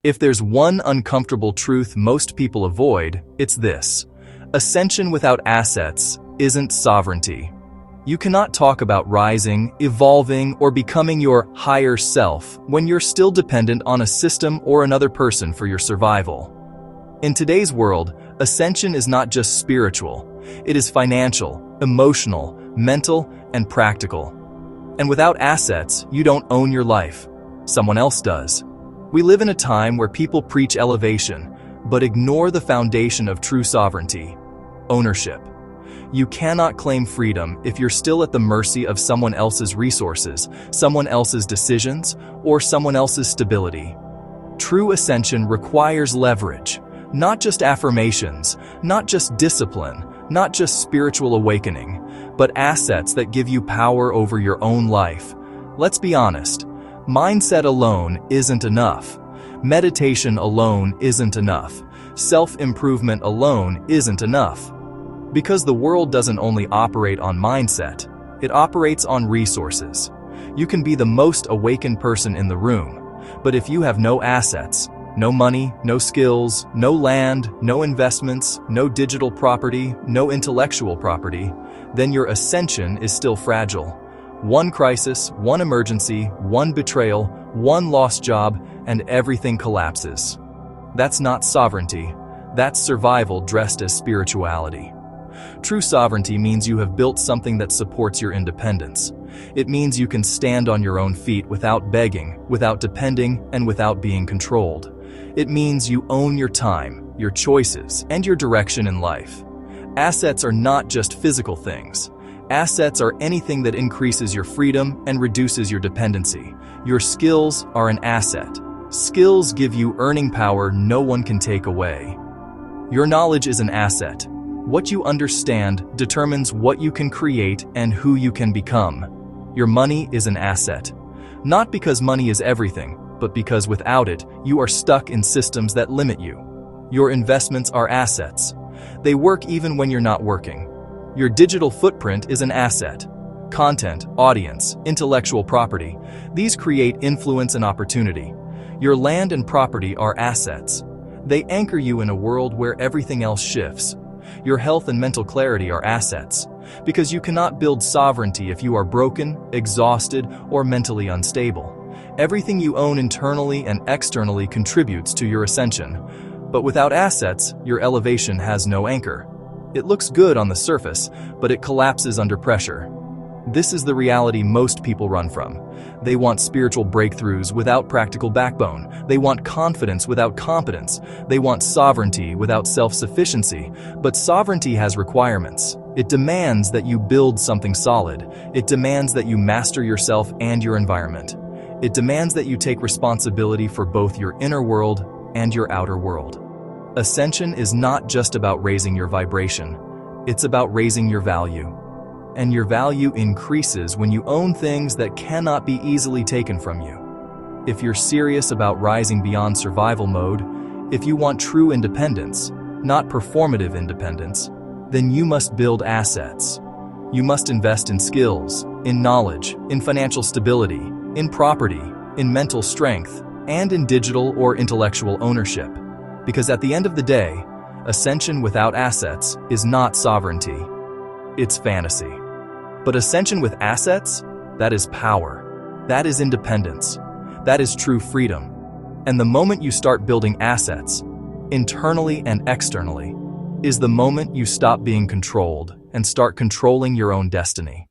If there's one uncomfortable truth most people avoid, it's this: ascension without assets isn't sovereignty. You cannot talk about rising, evolving, or becoming your higher self when you're still dependent on a system or another person for your survival. In today's world, ascension is not just spiritual. It is financial, emotional, mental, and practical. And without assets, you don't own your life. Someone else does. We live in a time where people preach elevation, but ignore the foundation of true sovereignty: ownership. You cannot claim freedom if you're still at the mercy of someone else's resources, someone else's decisions, or someone else's stability. True ascension requires leverage, not just affirmations, not just discipline, not just spiritual awakening, but assets that give you power over your own life. Let's be honest, mindset alone isn't enough. Meditation alone isn't enough. Self-improvement alone isn't enough. Because the world doesn't only operate on mindset, it operates on resources. You can be the most awakened person in the room, but if you have no assets, no money, no skills, no land, no investments, no digital property, no intellectual property, then your ascension is still fragile. One crisis, one emergency, one betrayal, one lost job, and everything collapses. That's not sovereignty. That's survival dressed as spirituality. True sovereignty means you have built something that supports your independence. It means you can stand on your own feet without begging, without depending, and without being controlled. It means you own your time, your choices, and your direction in life. Assets are not just physical things. Assets are anything that increases your freedom and reduces your dependency. Your skills are an asset. Skills give you earning power no one can take away. Your knowledge is an asset. What you understand determines what you can create and who you can become. Your money is an asset. Not because money is everything, but because without it, you are stuck in systems that limit you. Your investments are assets. They work even when you're not working. Your digital footprint is an asset. Content, audience, intellectual property, these create influence and opportunity. Your land and property are assets. They anchor you in a world where everything else shifts. Your health and mental clarity are assets, because you cannot build sovereignty if you are broken, exhausted, or mentally unstable. Everything you own internally and externally contributes to your ascension. But without assets, your elevation has no anchor. It looks good on the surface, but it collapses under pressure. This is the reality most people run from. They want spiritual breakthroughs without practical backbone. They want confidence without competence. They want sovereignty without self-sufficiency. But sovereignty has requirements. It demands that you build something solid. It demands that you master yourself and your environment. It demands that you take responsibility for both your inner world and your outer world. Ascension is not just about raising your vibration. It's about raising your value. And your value increases when you own things that cannot be easily taken from you. If you're serious about rising beyond survival mode, if you want true independence, not performative independence, then you must build assets. You must invest in skills, in knowledge, in financial stability, in property, in mental strength, and in digital or intellectual ownership. Because at the end of the day, ascension without assets is not sovereignty. It's fantasy. But ascension with assets, that is power. That is independence. That is true freedom. And the moment you start building assets, internally and externally, is the moment you stop being controlled and start controlling your own destiny.